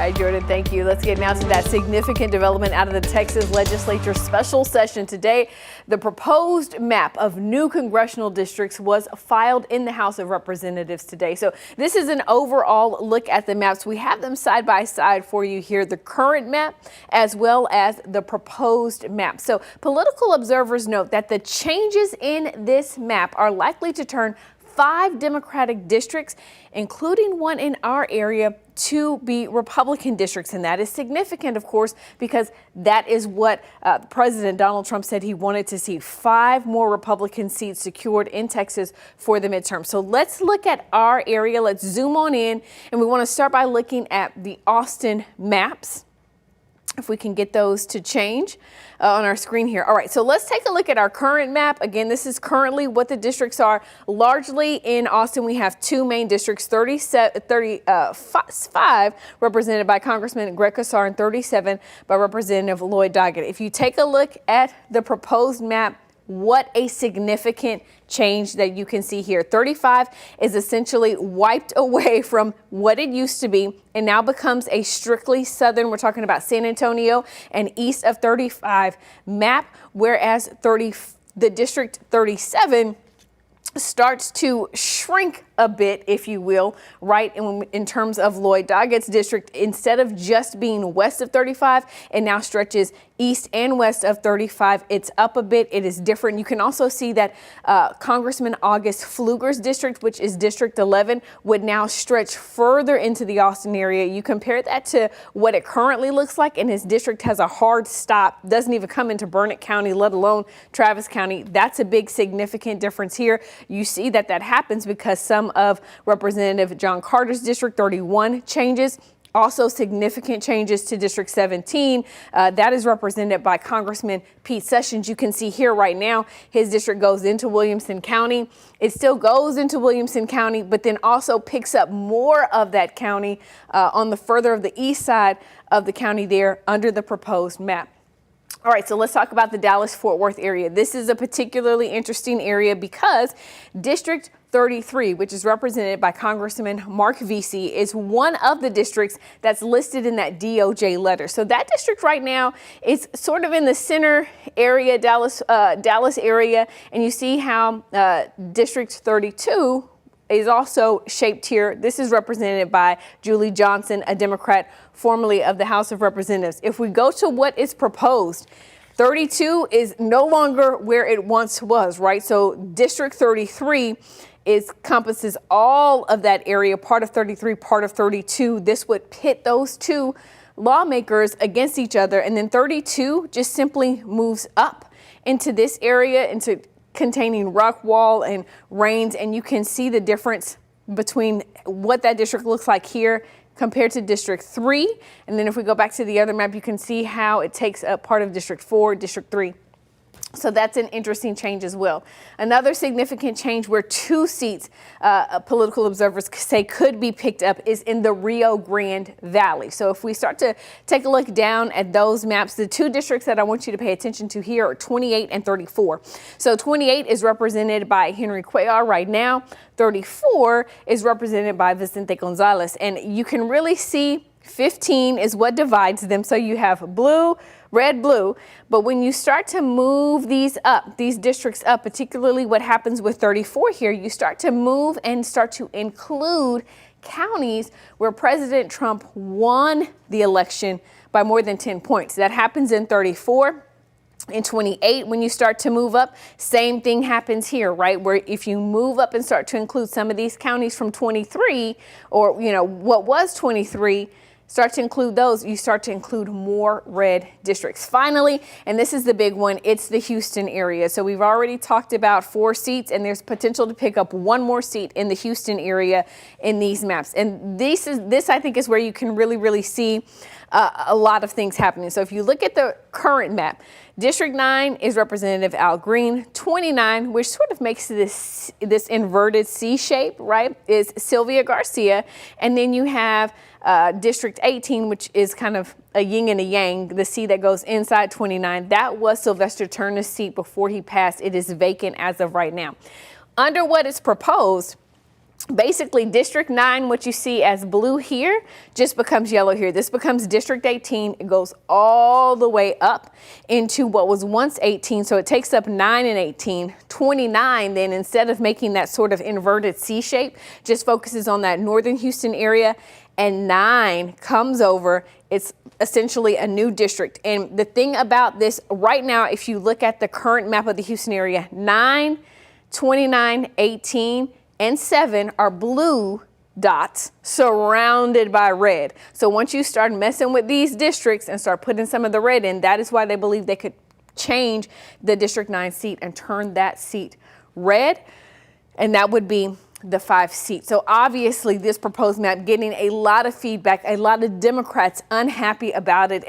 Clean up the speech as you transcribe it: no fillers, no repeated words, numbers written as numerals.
right, Jordan, thank you. Let's get now to that significant development out of the Texas legislature special session today. The proposed map of new congressional districts was filed in the House of Representatives today. So this is an overall look at the maps. We have them side by side for you here, the current map as well as the proposed map. So political observers note that the changes in this map are likely to turn 5 Democratic districts, including one in our area, to be Republican districts. And that is significant, of course, because that is what President Donald Trump said he wanted to see: 5 more Republican seats secured in Texas for the midterm. So let's look at our area. Let's zoom on in. And we want to start by looking at the Austin maps, if we can get those to change on our screen here. All right, so let's take a look at our current map. Again, this is currently what the districts are. Largely in Austin, we have 2 main districts, 35 represented by Congressman Greg Casar and 37 by Representative Lloyd Doggett. If you take a look at the proposed map, what a significant change that you can see here. 35 is essentially wiped away from what it used to be and now becomes a strictly southern, we're talking about San Antonio and east of 35 map, whereas the district 37 starts to shrink a bit, if you will, right? In terms of Lloyd Doggett's district, instead of just being west of 35, it now stretches east and west of 35. It's up a bit. It is different. You can also see that Congressman August Pfluger's district, which is District 11, would now stretch further into the Austin area. You compare that to what it currently looks like, and his district has a hard stop, doesn't even come into Burnett County, let alone Travis County. That's a big significant difference here. You see that happens because some of Representative John Carter's District 31 changes. Also significant changes to District 17. That is represented by Congressman Pete Sessions. You can see here right now, his district goes into Williamson County. It still goes into Williamson County, but then also picks up more of that county on the further of the east side of the county there under the proposed map. All right, so let's talk about the Dallas-Fort Worth area. This is a particularly interesting area because District 33, which is represented by Congressman Mark Vesey, is one of the districts that's listed in that DOJ letter. So that district right now is sort of in the center area, Dallas area, and you see how District 32 is also shaped here. This is represented by Julie Johnson, a Democrat formerly of the House of Representatives. If we go to what is proposed, 32 is no longer where it once was, right? So District 33 encompasses all of that area, part of 33, part of 32. This would pit those 2 lawmakers against each other. And then 32 just simply moves up into this area, into containing Rockwall and Rains, and you can see the difference between what that district looks like here compared to District 3. And then if we go back to the other map, you can see how it takes up part of District 4, District 3. So that's an interesting change as well. Another significant change where 2 seats political observers say could be picked up is in the Rio Grande Valley. So if we start to take a look down at those maps, the 2 districts that I want you to pay attention to here are 28 and 34. So 28 is represented by Henry Cuellar right now. 34 is represented by Vicente Gonzalez. And you can really see 15 is what divides them. So you have blue, red, blue. But when you start to move these districts up, particularly what happens with 34 here, you start to move and start to include counties where President Trump won the election by more than 10 points. That happens in 34. In 28, when you start to move up, same thing happens here, right? Where if you move up and start to include some of these counties from 23, or, what was 23, start to include those, you start to include more red districts. Finally, and this is the big one, it's the Houston area. So we've already talked about 4 seats, and there's potential to pick up 1 more seat in the Houston area in these maps. And this I think is where you can really see a lot of things happening. So if you look at the current map, District 9 is Representative Al Green. 29, which sort of makes this inverted C shape, right, is Sylvia Garcia. And then you have District 18, which is kind of a yin and a yang, the C that goes inside 29. That was Sylvester Turner's seat before he passed. It is vacant as of right now. Under what is proposed, Basically, District 9, what you see as blue here, just becomes yellow here. This becomes District 18. It goes all the way up into what was once 18. So it takes up 9 and 18. 29, then, instead of making that sort of inverted C shape, just focuses on that northern Houston area. And 9 comes over. It's essentially a new district. And the thing about this right now, if you look at the current map of the Houston area, 9, 29, 18, and 7 are blue dots surrounded by red. So once you start messing with these districts and start putting some of the red in, that is why they believe they could change the District 9 seat and turn that seat red. And that would be the 5 seat. So obviously this proposed map getting a lot of feedback, a lot of Democrats unhappy about it.